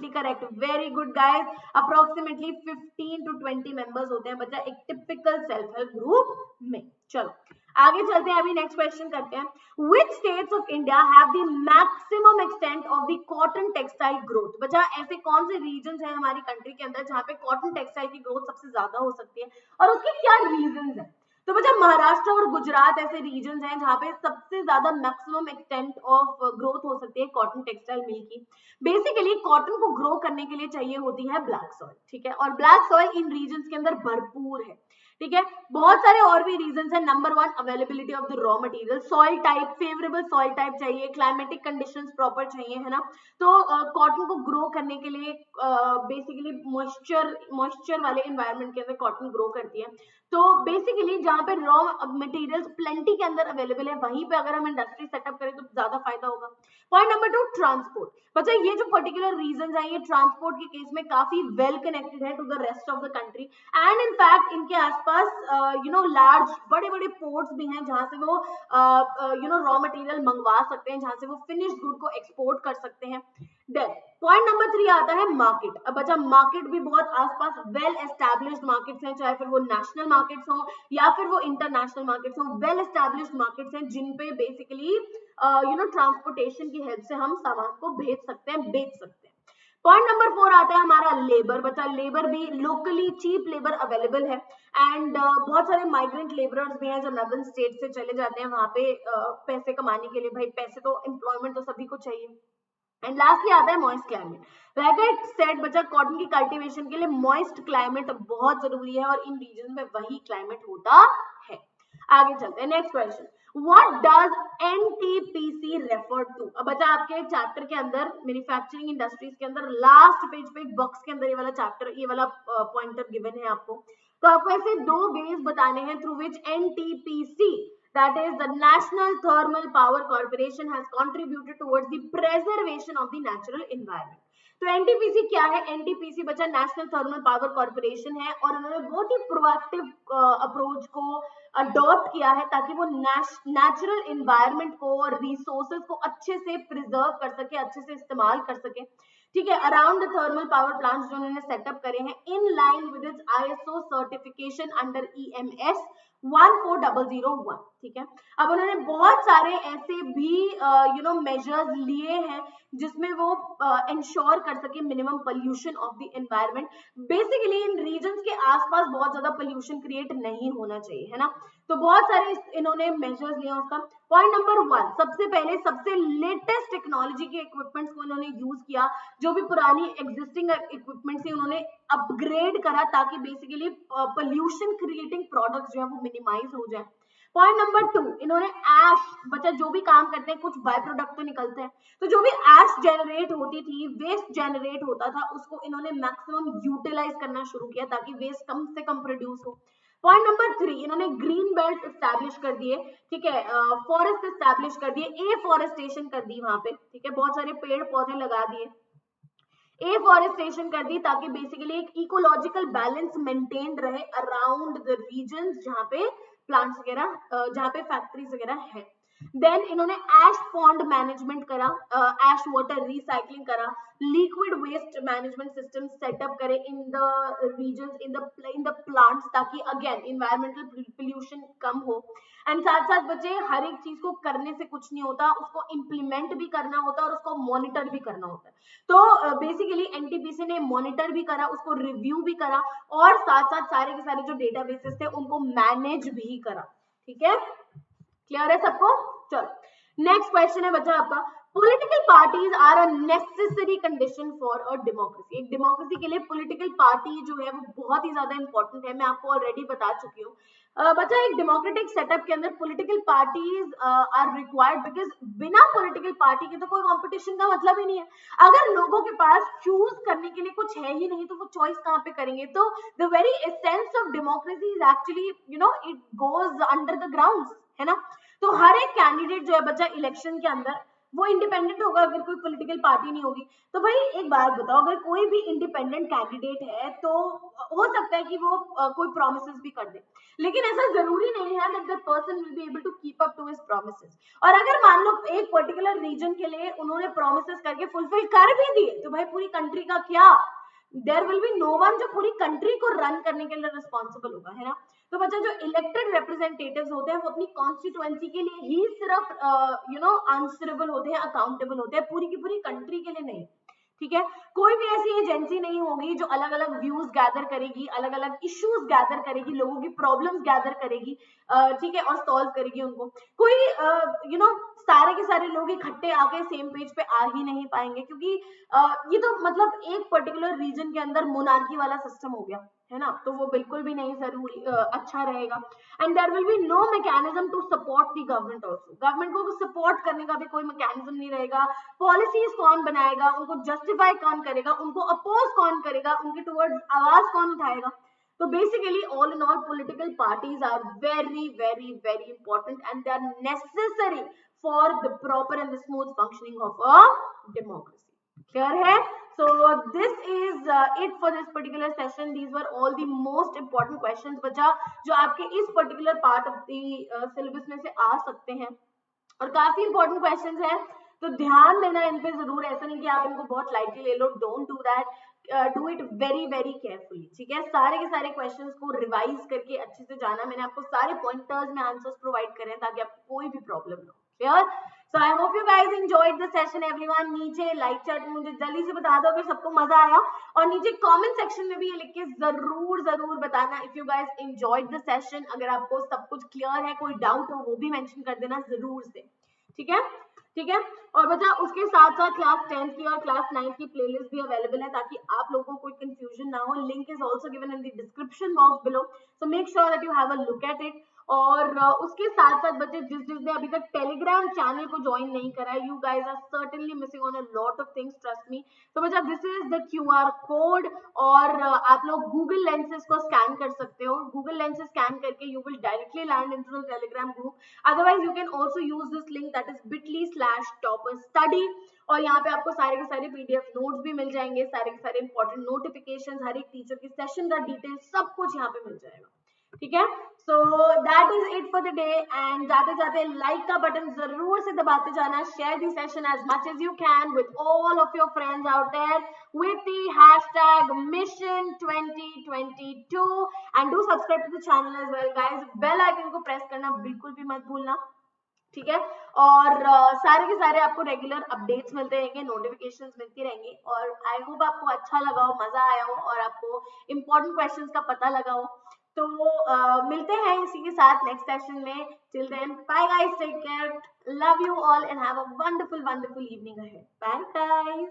correct, very good guys. Approximately 15 to 20 members होते हैं बच्चा एक टिपिकल सेल्फ हेल्प ग्रुप में। चलो आगे चलते हैं, अभी नेक्स्ट क्वेश्चन करते हैं। Which states of India have the maximum extent of the cotton textile growth? बच्चा ऐसे कौन से रीजन्स हैं हमारी कंट्री के अंदर जहाँ पे कॉटन टेक्सटाइल की ग्रोथ सबसे ज्यादा हो सकती है, और उसके क्या रीजंस हैं? तो बच्चा महाराष्ट्र और गुजरात ऐसे रीजन्स हैं जहाँ पे सबसे ज्यादा मैक्सिमम एक्सटेंट ऑफ ग्रोथ हो सकती है कॉटन टेक्सटाइल मिल की। बेसिकली कॉटन को ग्रो करने के लिए चाहिए होती है ब्लैक सॉइल। ठीक है, और ब्लैक सॉइल इन रीजन्स के अंदर भरपूर है। ठीक है, बहुत सारे और भी रीजंस है। Number 1, availability of the raw material, soil type, favourable soil type चाहिए, क्लाइमेटिक कंडीशंस प्रॉपर चाहिए, है ना। तो कॉटन को ग्रो करने के लिए बेसिकली मॉइस्चर वाले एनवायरनमेंट के अंदर कॉटन ग्रो करती है। तो बेसिकली जहाँ पे रॉ मटेरियल्स प्लेंटी के अंदर अवेलेबल है, वहीं पे अगर हम इंडस्ट्री सेटअप करें तो ज्यादा फायदा होगा। Point number 2, transport. बच्चा ये जो पर्टिकुलर रीजन है, ये ट्रांसपोर्ट के केस में काफी वेल कनेक्टेड है to the rest of the country, and in fact इनके आसपास लार्ज बड़े बड़े पोर्ट्स भी हैं जहां से वो रॉ मटेरियल मंगवा सकते हैं, जहां से वो फिनिश्ड गुड को एक्सपोर्ट कर सकते हैं। देन पॉइंट नंबर 3 आता है मार्केट। अब बच्चा मार्केट भी बहुत आसपास वेल एस्टैब्लिश्ड मार्केट्स हैं, चाहे फिर वो नेशनल मार्केट्स हो या फिर वो इंटरनेशनल मार्केट्स हो, वेल एस्टैब्लिश्ड मार्केट्स हैं जिन पे बेसिकली ट्रांसपोर्टेशन की हेल्प से हम सामान को भेज सकते हैं, बेच सकते हैं। पॉइंट नंबर 4 आता है हमारा लेबर। बच्चा लेबर भी लोकली चीप लेबर अवेलेबल है, एंड बहुत सारे माइग्रेंट लेबरर्स भी हैं जो नॉर्दर्न स्टेट से चले जाते हैं वहां पे पैसे कमाने के लिए। भाई पैसे तो, एम्प्लॉयमेंट तो सभी को चाहिए। एंड लास्टली आता है moist climate. Like I said बच्चा, कॉटन की कल्टीवेशन के लिए मॉइस्ट क्लाइमेट बहुत जरूरी है और इन रीजन में वही क्लाइमेट होता है। आगे चलते हैं, next question, what does NTPC refer to. अब बच्चा आपके चैप्टर के अंदर मैन्युफैक्चरिंग इंडस्ट्रीज के अंदर लास्ट पेज पे एक बॉक्स के अंदर ये वाला चैप्टर, ये वाला पॉइंटर गिवन है आपको, तो आपको ऐसे 2 वेज बताने हैं through which NTPC, that is the National Thermal Power Corporation, has contributed towards the preservation of the natural environment. तो एनटीपीसी क्या है? एनटीपीसी बच्चा नेशनल थर्मल पावर कॉर्पोरेशन है और उन्होंने बहुत ही प्रोएक्टिव अप्रोच को अडॉप्ट किया है ताकि वो नेचुरल एनवायरनमेंट को और रिसोर्सेज को अच्छे से प्रिजर्व कर सके, अच्छे से इस्तेमाल कर सके। ठीक है, around the thermal power plants जो उन्होंने सेटअप करे हैं in line with its ISO certification under EMS 14001। ठीक है, अब उन्होंने बहुत सारे ऐसे भी मेजर्स लिए हैं जिसमें वो इंश्योर कर सके minimum pollution of the environment. Basically in regions के आसपास बहुत ज्यादा पोल्यूशन क्रिएट नहीं होना चाहिए, है ना, तो बहुत सारे इन्होंने मेजर्स लिए उसका। पॉइंट नंबर 1, सबसे पहले सबसे लेटेस्ट टेक्नोलॉजी के इक्विपमेंट्स को इन्होंने यूज किया, जो भी पुरानी एग्जिस्टिंग इक्विपमेंट्स थी उन्होंने अपग्रेड करा ताकि बेसिकली पोल्यूशन क्रिएटिंग प्रोडक्ट्स जो है वो मिनिमाइज हो जाए। पॉइंट नंबर 2, इन्होंने ऐश, बच्चा जो भी काम करते हैं कुछ बाय प्रोडक्ट तो निकलते हैं, तो जो भी ऐश जनरेट होती थी, वेस्ट जनरेट होता था, उसको इन्होंने मैक्सिमम यूटिलाइज करना शुरू किया ताकि वेस्ट कम से कम प्रोड्यूस हो। पॉइंट नंबर 3, इन्होंने ग्रीन बेल्ट एस्टैब्लिश कर दिए। ठीक है, फॉरेस्ट एस्टैब्लिश कर दिए, एफॉरेस्टेशन कर दी वहां पे। ठीक है, बहुत सारे पेड़ पौधे लगा दिए, एफॉरेस्टेशन कर दी ताकि बेसिकली एक इकोलॉजिकल बैलेंस मेंटेन रहे अराउंड द रीजन्स जहां पे प्लांट्स वगैरह, जहां पे फैक्ट्रीज वगैरह है। देन इन्होंने एश पॉन्ड मैनेजमेंट करा, एश वाटर रिसाइकलिंग करा, liquid waste management system setup करे in the regions, in the plants, ताकि अगेन इन्वायरमेंटल पोल्यूशन कम हो। एंड साथ साथ बच्चे, हर एक चीज को करने से कुछ नहीं होता, उसको इम्प्लीमेंट भी करना होता है और उसको मॉनिटर भी करना होता है। तो बेसिकली एनटीपीसी ने मॉनिटर भी करा, उसको रिव्यू भी करा और साथ साथ सारे के सारे जो डेटाबेसेस थे उनको मैनेज भी करा। ठीक है, क्लियर है सबको? चलो नेक्स्ट क्वेश्चन है बच्चा आपका, political parties are a necessary condition for a democracy. एक डेमोक्रेसी के लिए पॉलिटिकल पार्टी जो है वो बहुत ही ज्यादा इंपॉर्टेंट है, मैं आपको ऑलरेडी बता चुकी हूँ। बच्चा एक डेमोक्रेटिक सेटअप के अंदर political parties are required, because बिना पॉलिटिकल पार्टी के तो कोई कंपटीशन का मतलब ही नहीं है। अगर लोगों के पास चूज करने के लिए कुछ है ही नहीं तो वो चॉइस कहाँ पे करेंगे? तो the very essence of democracy is actually it goes under the ground, है ना। तो हर एक कैंडिडेट जो है बच्चा इलेक्शन के अंदर वो इंडिपेंडेंट होगा अगर कोई पॉलिटिकल पार्टी नहीं होगी। तो भाई एक बात बताओ, अगर कोई भी इंडिपेंडेंट कैंडिडेट है तो हो सकता है कि वो कोई प्रोमिसेस भी कर दे, लेकिन ऐसा जरूरी नहीं है that the person will be able to keep up to his promises. और अगर मान लो एक पर्टिकुलर रीजन के लिए उन्होंने प्रोमिसेस करके फुलफिल कर भी दिए तो भाई पूरी कंट्री का क्या? There will be no one जो पूरी कंट्री को रन करने के लिए रिस्पॉन्सिबल होगा, है ना। तो बच्चा जो इलेक्टेड रिप्रेजेंटेटिव्स होते हैं वो अपनी कॉन्स्टिट्यूएंसी के लिए ही सिर्फ आंसरेबल होते हैं, अकाउंटेबल होते हैं, पूरी की पूरी कंट्री के लिए नहीं। ठीक है, कोई भी ऐसी एजेंसी नहीं होगी जो अलग अलग व्यूज गैदर करेगी, अलग अलग इश्यूज गैदर करेगी, लोगों की प्रॉब्लम्स गैदर करेगी, ठीक है, और सॉल्व करेगी उनको। कोई सारे के सारे लोग इकट्ठे आके सेम पेज पे आ ही नहीं पाएंगे, क्योंकि ये तो मतलब एक पर्टिकुलर रीजन के अंदर मोनार्की वाला सिस्टम हो गया, है ना, तो वो बिल्कुल भी नहीं जरूरी अच्छा रहेगा। And there will be no mechanism to support the government also. Government को सपोर्ट करने का भी कोई मैकेनिज्म नहीं रहेगा। पॉलिसीज कौन बनाएगा, उनको जस्टिफाई कौन करेगा, उनको अपोज कौन करेगा, उनके टुवर्ड्स आवाज कौन उठाएगा? So basically, all in all, political parties are very, very, very important, and they are necessary for the proper and the smooth functioning of a democracy. Clear hai? So this is it for this particular session. These were all the most important questions बचा जो आपके इस particular part of the syllabus में से आ सकते हैं, और काफी इंपॉर्टेंट क्वेश्चंस हैं, तो ध्यान देना इन पे जरूर. ऐसा नहीं कि आप इनको बहुत लाइटली ले लो. Don't do that. Do it very very carefully. ठीक है, सारे के सारे क्वेश्चंस को रिवाइज करके अच्छे से जाना. मैंने आपको सारे पॉइंटर्स में आंसर्स प्रोवाइड करे हैं ताकि आपको कोई भी प्रॉब्लम ना हो. Clear? So I hope you guys enjoyed the session. Everyone नीचे लाइक चैट में मुझे जल्दी से बता दो अगर सबको मजा आया, और नीचे कमेंट सेक्शन में भी ये लिख के जरूर जरूर बताना if you guys enjoyed the session. अगर आपको सब कुछ क्लियर है, कोई डाउट हो, वो भी मेंशन कर देना जरूर से. ठीक है, ठीक है. और बच्चा उसके साथ साथ क्लास 10th की और क्लास 9th की प्लेलिस्ट भी अवेलेबल है ताकि आप लोगों को कोई कंफ्यूजन ना हो. Link is also given in the description box below, so make sure that you have a look at it. और उसके साथ साथ बच्चे जिसने अभी तक टेलीग्राम चैनल को ज्वाइन नहीं करा है, you guys are certainly missing on a lot of things, trust me. तो बच्चा this is the QR code, और आप लोग गूगल लेंसेज को स्कैन कर सकते हो. गूगल लेंसेज स्कैन करके you will directly land into the Telegram group. Otherwise you can also use this link that is bit.ly/topperstudy, और यहाँ पे आपको सारे के सारे PDF नोट्स भी मिल जाएंगे, सारे के सारे इंपॉर्टेंट नोटिफिकेशन, हर एक टीचर की सेशन का डिटेल, सब कुछ यहाँ पे मिल जाएगा. ठीक है, so that is it for the day. And जाते जाते लाइक का बटन जरूर से दबाते जाना. Share the session as much as you can with all of your friends out there with the hashtag mission2022, and do subscribe to the channel as well guys. Bell icon को press करना बिल्कुल भी मत भूलना. ठीक है, और सारे के सारे आपको रेगुलर अपडेट्स मिलते रहेंगे, नोटिफिकेशंस मिलती रहेंगी. और आई होप आपको अच्छा लगा हो, मजा आया हो, और आपको इंपॉर्टेंट क्वेश्चंस का पता लगा हो. तो मिलते हैं इसी के साथ नेक्स्ट सेशन में. Till then bye guys, take care, love you all and have a wonderful wonderful evening ahead. Bye guys.